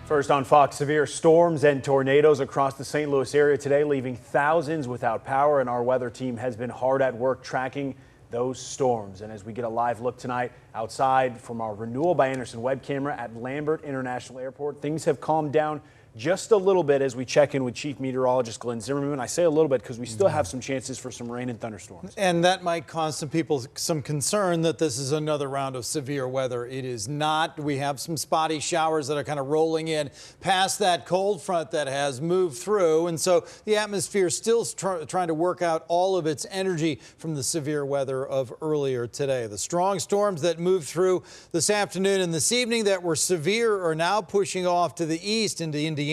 First on Fox, severe storms and tornadoes across the St. Louis area today, leaving thousands without power, and our weather team has been hard at work tracking those storms. And as we get a live look tonight outside from our Renewal by Andersen web camera at Lambert International Airport, things have calmed down just a little bit as we check in with Chief Meteorologist Glenn Zimmerman. I say a little bit because we still have some chances for some rain and thunderstorms. And that might cause some people some concern that this is another round of severe weather. It is not. We have some spotty showers that are kind of rolling in past that cold front that has moved through. And so the atmosphere is still trying to work out all of its energy from the severe weather of earlier today. The strong storms that moved through this afternoon and this evening that were severe are now pushing off to the east into Indiana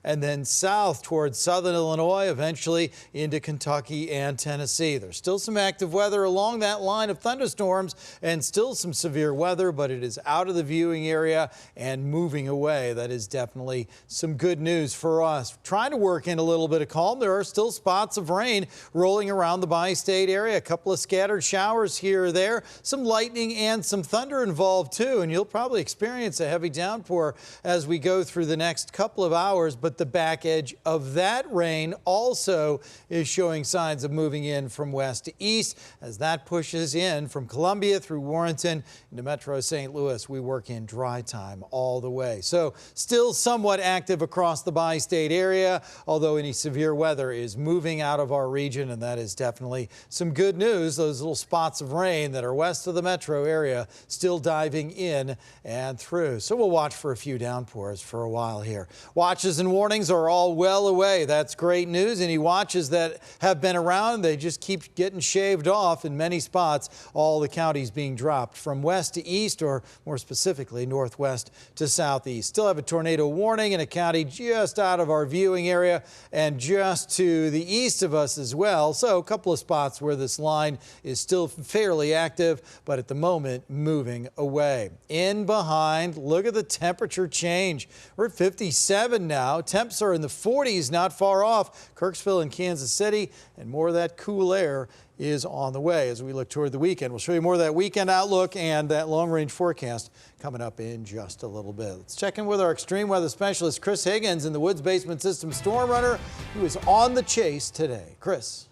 and then south towards southern Illinois, eventually into Kentucky and Tennessee. There's still some active weather along that line of thunderstorms and still some severe weather, but it is out of the viewing area and moving away. That is definitely some good news for us. Trying to work in a little bit of calm. There are still spots of rain rolling around the bi-state area. A couple of scattered showers here or there. Some lightning and some thunder involved too, and you'll probably experience a heavy downpour as we go through the next couple of hours, but the back edge of that rain also is showing signs of moving in from west to east as that pushes in from Columbia through Warrenton into Metro St. Louis. We work in dry time all the way. So still somewhat active across the bi-state area, although any severe weather is moving out of our region, and that is definitely some good news. Those little spots of rain that are west of the metro area still diving in and through. So we'll watch for a few downpours for a while here. Watches and warnings are all well away. That's great news. Any watches that have been around, they just keep getting shaved off in many spots. All the counties being dropped from west to east, or more specifically northwest to southeast. Still have a tornado warning in a county just out of our viewing area and just to the east of us as well. So a couple of spots where this line is still fairly active, but at the moment moving away. In behind, look at the temperature change. We're at 57 now. Temps are in the 40s, not far off Kirksville and Kansas City, and more of that cool air is on the way as we look toward the weekend. We'll show you more of that weekend outlook and that long-range forecast coming up in just a little bit. Let's check in with our extreme weather specialist, Chris Higgins, in the Woods Basement System Storm Runner, who is on the chase today. Chris.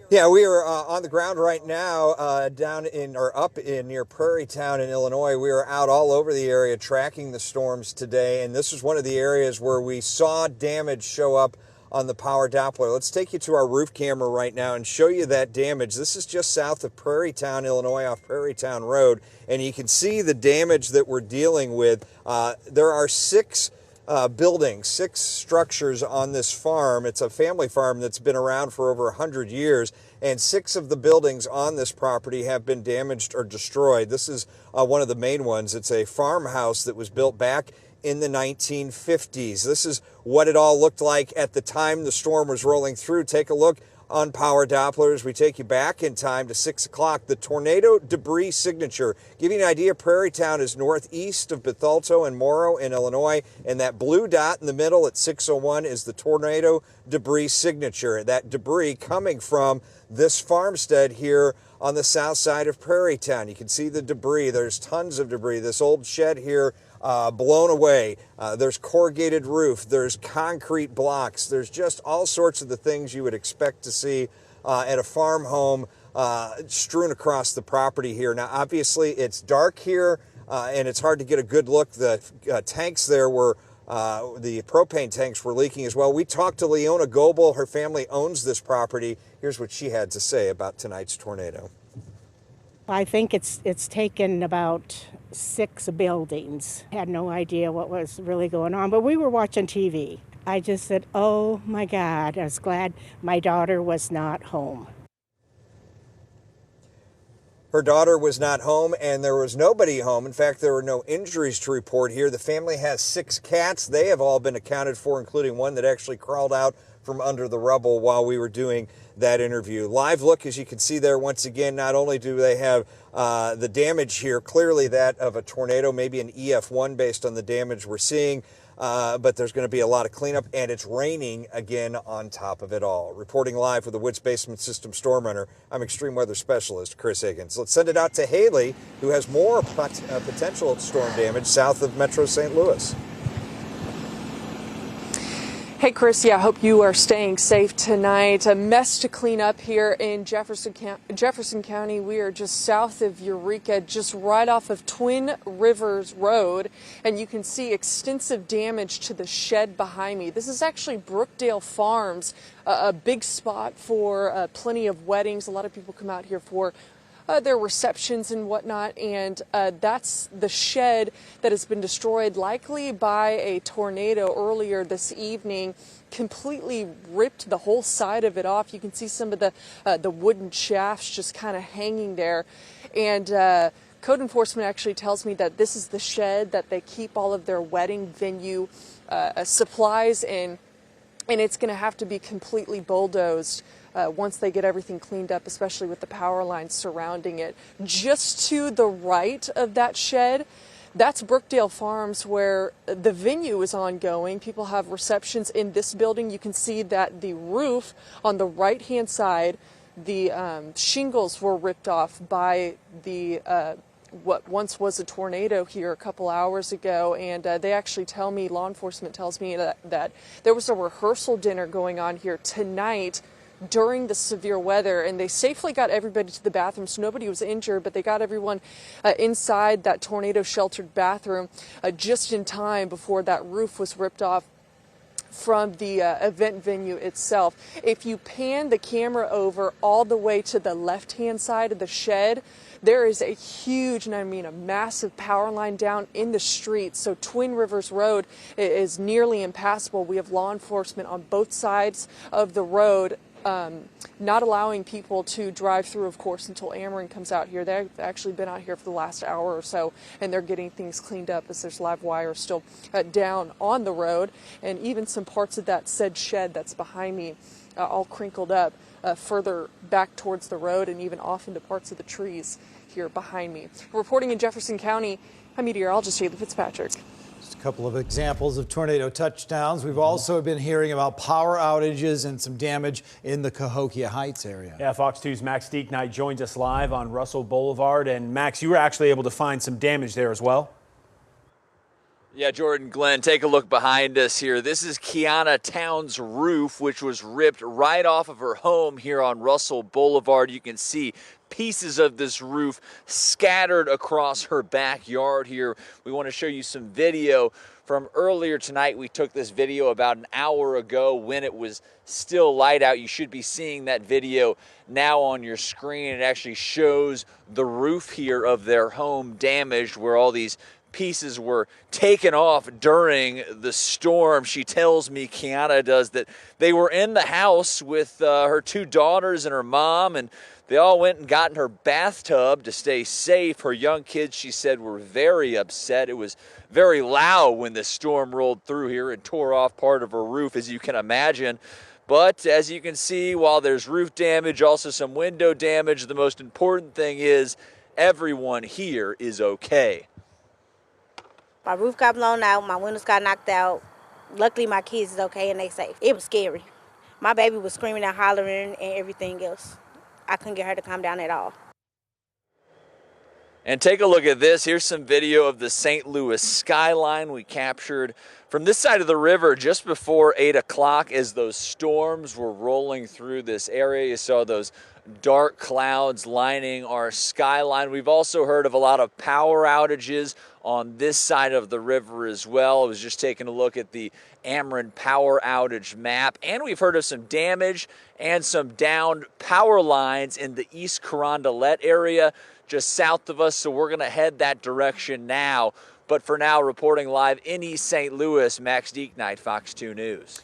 Yeah, we are on the ground right now up in near Prairie Town in Illinois. We are out all over the area tracking the storms today, and this is one of the areas where we saw damage show up on the power Doppler. Let's take you to our roof camera right now and show you that damage. This is just south of Prairie Town, Illinois, off Prairie Town Road, and you can see the damage that we're dealing with. There are six structures on this farm. It's a family farm that's been around for over 100 years, and 6 of the buildings on this property have been damaged or destroyed. This is one of the main ones. It's a farmhouse that was built back in the 1950s. This is what it all looked like at the time the storm was rolling through. Take a look on power Dopplers. We take you back in time to 6 o'clock. The tornado debris signature. Give you an idea, Prairie Town is northeast of Bethalto and Morrow in Illinois, and that blue dot in the middle at 6:01 is the tornado debris signature. That debris coming from this farmstead here on the south side of Prairie Town. You can see the debris. There's tons of debris. This old shed here blown away. There's corrugated roof. There's concrete blocks. There's just all sorts of the things you would expect to see at a farm home strewn across the property here. Now, obviously, it's dark here, and it's hard to get a good look. The tanks there were the propane tanks were leaking as well. We talked to Leona Goebel. Her family owns this property. Here's what she had to say about tonight's tornado. I think it's taken about 6 buildings. Had no idea what was really going on, but we were watching TV. I just said, oh my God, I was glad my daughter was not home. Her daughter was not home, and there was nobody home. In fact, there were no injuries to report here. The family has 6 cats. They have all been accounted for, including one that actually crawled out from under the rubble while we were doing that interview. Live look, as you can see there once again, not only do they have the damage here, clearly that of a tornado, maybe an EF1 based on the damage we're seeing, but there's going to be a lot of cleanup, and it's raining again on top of it all. Reporting live with the Woods Basement System Storm Runner, I'm Extreme Weather Specialist Chris Higgins. Let's send it out to Haley, who has more potential storm damage south of Metro St. Louis. Hey, Chris, yeah, I hope you are staying safe tonight. A mess to clean up here in Jefferson County. We are just south of Eureka, just right off of Twin Rivers Road, and you can see extensive damage to the shed behind me. This is actually Brookdale Farms, a big spot for plenty of weddings. A lot of people come out here for their receptions and whatnot, and that's the shed that has been destroyed, likely by a tornado earlier this evening. Completely ripped the whole side of it off. You can see some of the wooden shafts just kind of hanging there, and code enforcement actually tells me that this is the shed that they keep all of their wedding venue supplies in, and it's going to have to be completely bulldozed once they get everything cleaned up, especially with the power lines surrounding it. Just to the right of that shed, that's Brookdale Farms, where the venue is ongoing. People have receptions in this building. You can see that the roof on the right-hand side, the shingles were ripped off by the what once was a tornado here a couple hours ago, and they actually tell me, law enforcement tells me that there was a rehearsal dinner going on here tonight during the severe weather, and they safely got everybody to the bathroom, so nobody was injured, but they got everyone inside that tornado-sheltered bathroom just in time before that roof was ripped off from the event venue itself. If you pan the camera over all the way to the left-hand side of the shed, there is a huge, and I mean a massive power line down in the street. So Twin Rivers Road is nearly impassable. We have law enforcement on both sides of the road, not allowing people to drive through, of course, until Ameren comes out here. They've actually been out here for the last hour or so, and they're getting things cleaned up as there's live wire still down on the road, and even some parts of that said shed that's behind me all crinkled up further back towards the road and even off into parts of the trees here behind me. Reporting in Jefferson County, I'm meteorologist Haley Fitzpatrick. Just a couple of examples of tornado touchdowns. We've also been hearing about power outages and some damage in the Cahokia Heights area. Yeah, Fox 2's Max Dieknight joins us live on Russell Boulevard. And Max, you were actually able to find some damage there as well. Yeah, Jordan, Glenn, take a look behind us here. This is Kiana Town's roof, which was ripped right off of her home here on Russell Boulevard. You can see pieces of this roof scattered across her backyard here. We want to show you some video from earlier tonight. We took this video about an hour ago when it was still light out. You should be seeing that video now on your screen. It actually shows the roof here of their home damaged, where all these pieces were taken off during the storm. She tells me, Kiana does, that they were in the house with her two daughters and her mom, and they all went and got in her bathtub to stay safe. Her young kids, she said, were very upset. It was very loud when the storm rolled through here and tore off part of her roof, as you can imagine. But as you can see, while there's roof damage, also some window damage, the most important thing is everyone here is okay. My roof got blown out, my windows got knocked out. Luckily, my kids is okay and they safe. It was scary. My baby was screaming and hollering and everything else. I couldn't get her to calm down at all. And take a look at this. Here's some video of the St. Louis skyline we captured from this side of the river just before 8 o'clock as those storms were rolling through this area. You saw those dark clouds lining our skyline. We've also heard of a lot of power outages on this side of the river as well. I was just taking a look at the Ameren power outage map, and we've heard of some damage and some downed power lines in the East Carondelet area just south of us, so we're going to head that direction now. But for now, reporting live in East St. Louis, Max Dieknight, Fox 2 News.